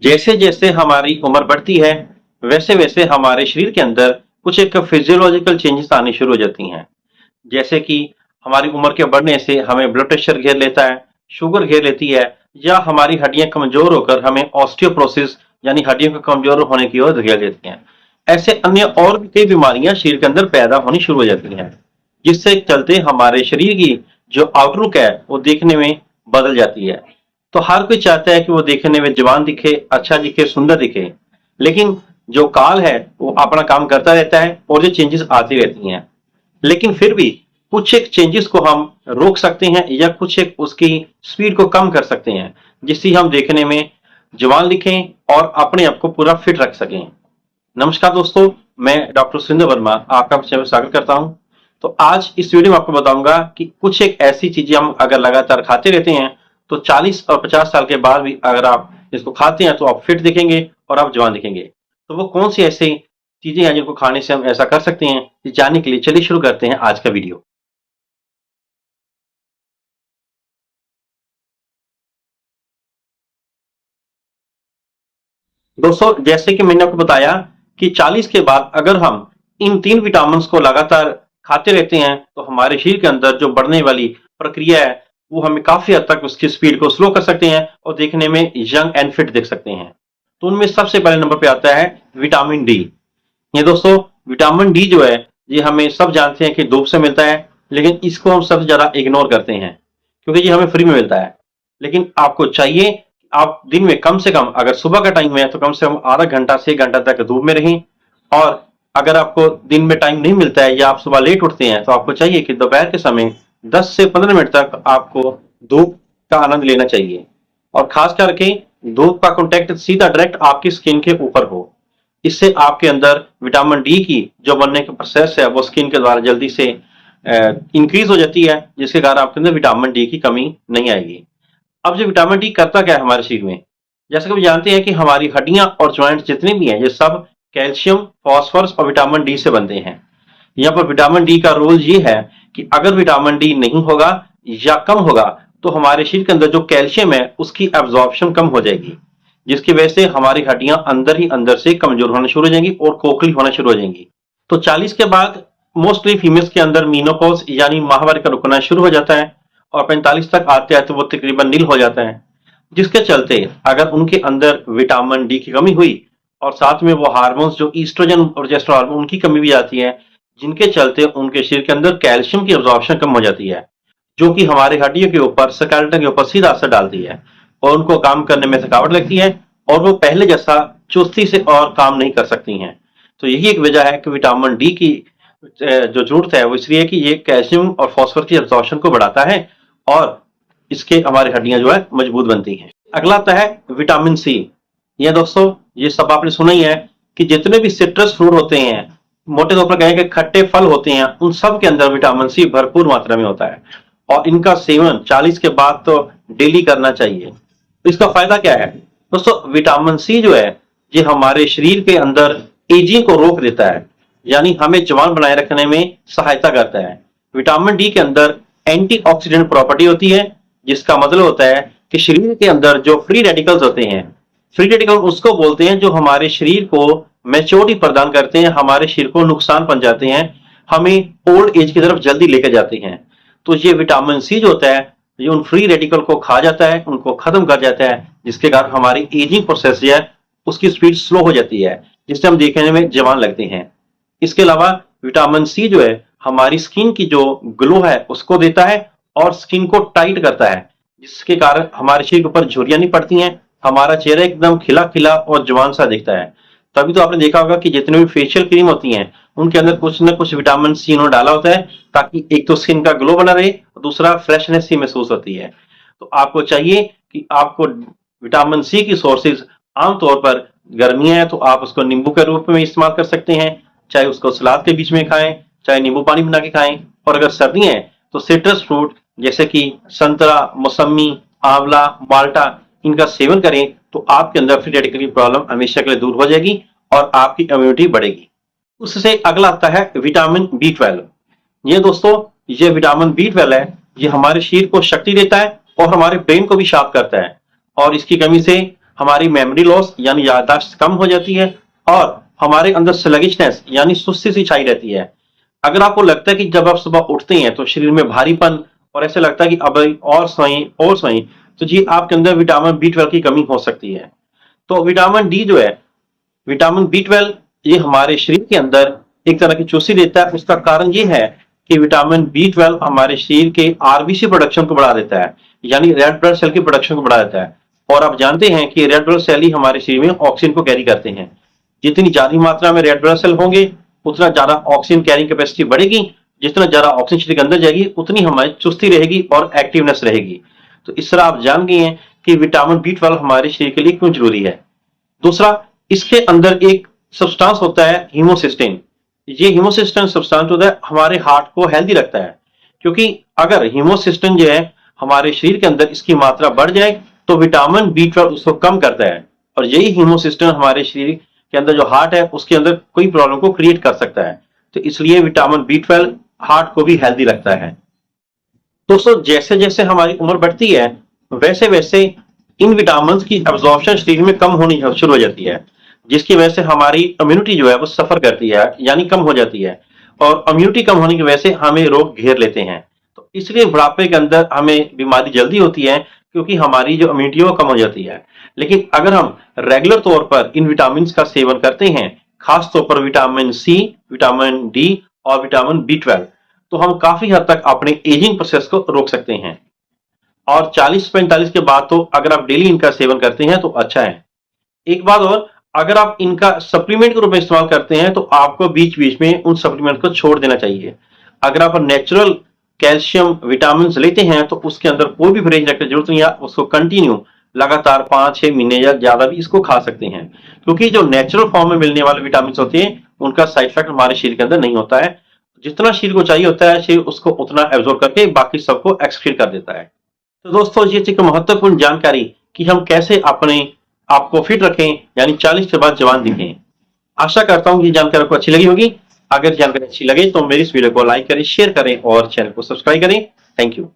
जैसे जैसे हमारी उम्र बढ़ती है वैसे वैसे हमारे शरीर के अंदर कुछ एक फिजियोलॉजिकल चेंजेस आनी शुरू हो जाती हैं। जैसे कि हमारी उम्र के बढ़ने से हमें ब्लड प्रेशर घेर लेता है, शुगर घेर लेती है, या हमारी हड्डियां कमजोर होकर हमें ऑस्टियोप्रोसिस यानी हड्डियों के कमजोर होने की ओर घेर लेती हैं। ऐसे अन्य और भी कई बीमारियां शरीर के अंदर पैदा होनी शुरू हो जाती हैं, जिससे चलते हमारे शरीर की जो आउटलुक है वो देखने में बदल जाती है। तो हर कोई चाहता है कि वो देखने में जवान दिखे, अच्छा दिखे, सुंदर दिखे, लेकिन जो काल है वो अपना काम करता रहता है और जो चेंजेस आती रहती हैं। लेकिन फिर भी कुछ एक चेंजेस को हम रोक सकते हैं या कुछ एक उसकी स्पीड को कम कर सकते हैं, जिससे हम देखने में जवान दिखें और अपने आप को पूरा फिट रख सकें। नमस्कार दोस्तों, मैं डॉक्टर सुरेंद्र वर्मा आपका चैनल में स्वागत करता हूं। तो आज इस वीडियो में आपको बताऊंगा कि कुछ एक ऐसी चीजें हम अगर लगातार खाते रहते हैं तो 40 और 50 साल के बाद भी अगर आप इसको खाते हैं तो आप फिट दिखेंगे और आप जवान दिखेंगे। तो वो कौन सी ऐसी चीजें हैं जिनको खाने से हम ऐसा कर सकते हैं, ये जानने के लिए चलिए शुरू करते हैं आज का वीडियो। दोस्तों, जैसे कि मैंने आपको बताया कि 40 के बाद अगर हम इन 3 विटामिन को लगातार खाते रहते हैं तो हमारे शरीर के अंदर जो बढ़ने वाली प्रक्रिया है वो हमें काफी हद तक उसकी स्पीड को स्लो कर सकते हैं और देखने में यंग एंड फिट दिख सकते हैं। तो उनमें सबसे पहले नंबर पे आता है विटामिन डी। ये दोस्तों, विटामिन डी जो है ये हमें सब जानते हैं कि धूप से मिलता है, लेकिन इसको हम सबसे ज्यादा इग्नोर करते हैं क्योंकि ये हमें फ्री में मिलता है। लेकिन आपको चाहिए आप दिन में कम से कम, अगर सुबह का टाइम है तो कम से कम आधा घंटा से 1 घंटा तक धूप में रहें। और अगर आपको दिन में टाइम नहीं मिलता है या आप सुबह लेट उठते हैं तो आपको चाहिए कि दोपहर के समय 10 से 15 मिनट तक आपको धूप का आनंद लेना चाहिए। और खास करके धूप का कॉन्टेक्ट सीधा डायरेक्ट आपकी स्किन के ऊपर हो। इससे आपके अंदर विटामिन डी की जो बनने का प्रोसेस है वो स्किन के द्वारा जल्दी से इंक्रीज हो जाती है, जिसके कारण आपके अंदर विटामिन डी की कमी नहीं आएगी। अब जो विटामिन डी करता क्या है हमारे शरीर में, जैसे कि हम जानते हैं कि हमारी हड्डियां और ज्वाइंट जितने भी हैं ये सब कैल्शियम, फास्फोरस और विटामिन डी से बनते हैं। यहाँ पर विटामिन डी का रोल ये है कि अगर विटामिन डी नहीं होगा या कम होगा तो हमारे शरीर के अंदर जो कैल्शियम है उसकी एब्जॉर्प्शन कम हो जाएगी, जिसकी वजह से हमारी हड्डियां अंदर ही अंदर से कमजोर होना शुरू हो जाएंगी और खोखली होना शुरू हो जाएंगी। तो 40 के बाद मोस्टली फीमेल्स के अंदर मीनोपॉज यानी माहवारी का रुकना शुरू हो जाता है और 45 तक आते आते वो तकरीबन नील हो जाता है, जिसके चलते अगर उनके अंदर विटामिन डी की कमी हुई और साथ में वो हार्मोन्स जो ईस्ट्रोजन और प्रोजेस्टेरोन हार्मोन उनकी कमी भी आती है, जिनके चलते उनके शरीर के अंदर कैल्शियम की एब्जॉर्प्शन कम हो जाती है, जो कि हमारे हड्डियों के ऊपर, स्केलेटन के ऊपर सीधा असर डालती है और उनको काम करने में थकावट लगती है और वो पहले जैसा चुस्ती से और काम नहीं कर सकती हैं। तो यही एक वजह है कि विटामिन डी की जो जरूरत है वो इसलिए कि ये कैल्शियम और फास्फोरस की एब्जॉर्प्शन को बढ़ाता है और इसके हमारी हड्डियां जो है मजबूत बनती हैं। अगला आता है विटामिन सी। ये दोस्तों, ये सब आपने सुना ही है कि जितने भी सिट्रस फ्रूट होते हैं, मोटे तौर पर कहें कि खट्टे फल होते हैं, उन सब के अंदर विटामिन सी भरपूर मात्रा में होता है और इनका सेवन 40 के बाद तो डेली करना चाहिए। तो इसका फायदा क्या है दोस्तों? विटामिन सी जो है ये हमारे शरीर के अंदर एजिंग को रोक देता है, यानी हमें जवान बनाए रखने में सहायता करता है। विटामिन डी के अंदर एंटीऑक्सीडेंट प्रॉपर्टी होती है, जिसका मतलब होता है कि शरीर के अंदर जो फ्री रेडिकल्स होते हैं, फ्री रेडिकल उसको बोलते हैं जो हमारे शरीर को मैच्योरिटी प्रदान करते हैं, हमारे शरीर को नुकसान पहुंचाते हैं, हमें ओल्ड एज की तरफ जल्दी लेकर जाते हैं। तो ये विटामिन सी जो होता है ये उन फ्री रेडिकल को खा जाता है, उनको खत्म कर जाता है, जिसके कारण हमारी एजिंग प्रोसेस जो है उसकी स्पीड स्लो हो जाती है, जिससे हम देखने में जवान लगते हैं। इसके अलावा विटामिन सी जो है हमारी स्किन की जो ग्लो है उसको देता है और स्किन को टाइट करता है, जिसके कारण हमारे शरीर के ऊपर झुर्रियां नहीं पड़ती हैं, हमारा चेहरा एकदम खिला खिला और जवान सा दिखता है। तभी तो आपने देखा होगा कि जितने भी फेशियल क्रीम होती हैं उनके अंदर कुछ ना कुछ विटामिन सी उन्होंने डाला होता है, ताकि एक तो स्किन का ग्लो बना रहे और दूसरा फ्रेशनेस सी महसूस होती है। तो आपको चाहिए कि आपको विटामिन सी की सोर्सेज आमतौर पर गर्मियां है तो आप उसको नींबू के रूप में इस्तेमाल कर सकते हैं, चाहे उसको सलाद के बीच में खाएं, चाहे नींबू पानी बना के खाएं। और अगर सर्दियां हैं तो सिट्रस फ्रूट जैसे कि संतरा, मौसमी, आंवला, माल्टा, इनका सेवन करें तो आपके अंदर फ्री रेडिकल की प्रॉब्लम हमेशा के लिए दूर हो जाएगी और आपकी इम्यूनिटी बढ़ेगी। उससे अगला आता है विटामिन B12। ये दोस्तों, ये विटामिन B12 है, ये हमारे शरीर को शक्ति देता है और हमारे ब्रेन को भी शार्प करता है। और इसकी कमी से हमारी मेमोरी लॉस यानी याददाश्त कम हो जाती है और हमारे अंदर स्लगिशनेस यानी सुस्ती सी छाई रहती है। अगर आपको लगता है कि जब आप सुबह उठते हैं तो शरीर में भारीपन और ऐसे लगता है कि अब और सोएं, तो जी आपके अंदर विटामिन बी 12 की कमी हो सकती है। तो विटामिन डी जो है, विटामिन बी 12 ये हमारे शरीर के अंदर एक तरह की चूसी देता है। उसका कारण ये है कि विटामिन बी 12 हमारे शरीर के आरबीसी प्रोडक्शन को बढ़ा देता है, यानी रेड ब्लड सेल की प्रोडक्शन को बढ़ा देता है। और आप जानते हैं कि रेड ब्लड सेल ही हमारे शरीर में ऑक्सीजन को कैरी करते हैं। जितनी ज्यादा मात्रा में रेड ब्लड सेल होंगे उतना ज्यादा ऑक्सीजन कैरिंग कैपेसिटी बढ़ेगी। जितना ज्यादा ऑक्सीजन शरीर के अंदर जाएगी उतनी हमारी चुस्ती रहेगी और एक्टिवनेस रहेगी। तो इस तरह आप जान गए हैं कि विटामिन बी 12 हमारे शरीर के लिए क्यों जरूरी है। दूसरा, इसके अंदर एक सब्सटेंस होता है हीमोसिस्टिन। ये हीमोसिस्टिन सब्सटेंस होता है हमारे हार्ट को हेल्दी रखता है, क्योंकि अगर हीमोसिस्टिन जो है हमारे शरीर के अंदर इसकी मात्रा बढ़ जाए तो विटामिन बी 12 उसको कम करता है। और यही हीमोसिस्टिन हमारे शरीर के अंदर जो हार्ट है उसके अंदर कोई प्रॉब्लम को क्रिएट कर सकता है। तो इसलिए विटामिन बी 12 हार्ट को भी हेल्दी रखता है। दोस्तों, जैसे जैसे हमारी उम्र बढ़ती है वैसे वैसे इन विटामिन की एब्जॉर्प्शन शरीर में कम होनी शुरू हो जाती है, जिसकी वजह से हमारी इम्यूनिटी जो है वो सफर करती है यानी कम हो जाती है। और इम्यूनिटी कम होने की वजह से हमें रोग घेर लेते हैं। तो इसलिए बुढ़ापे के अंदर हमें बीमारी जल्दी होती है, क्योंकि हमारी जो इम्यूनिटी है वो कम हो जाती है। लेकिन अगर हम रेगुलर तौर पर इन विटामिन का सेवन करते हैं, खास तौर पर विटामिन सी, विटामिन डी और विटामिन बी 12, तो हम काफी हद तक अपने एजिंग प्रोसेस को रोक सकते हैं। और 40-45 के बाद तो अगर आप डेली इनका सेवन करते हैं तो अच्छा है। एक बात और, अगर आप इनका सप्लीमेंट के रूप में इस्तेमाल करते हैं तो आपको बीच बीच में उन सप्लीमेंट को छोड़ देना चाहिए। अगर आप नेचुरल कैल्शियम विटामिन लेते हैं तो उसके अंदर कोई भी परहेज रखने की जरूरत नहीं है, उसको कंटिन्यू लगातार 5-6 महीने या ज्यादा भी इसको खा सकते हैं, क्योंकि जो नेचुरल फॉर्म में मिलने वाले विटामिन होते हैं उनका साइड इफेक्ट हमारे शरीर के अंदर नहीं होता है। जितना शरीर को चाहिए होता है शरीर उसको उतना एब्जॉर्ब करके बाकी सबको एक्सक्रीट कर देता है। तो दोस्तों, ये थी एक महत्वपूर्ण जानकारी कि हम कैसे अपने आप को फिट रखें यानी 40 के बाद जवान दिखें। आशा करता हूं कि जानकारी आपको अच्छी लगी होगी। अगर जानकारी अच्छी लगे तो मेरी इस वीडियो को लाइक करें, शेयर करें और चैनल को सब्सक्राइब करें। Thank you.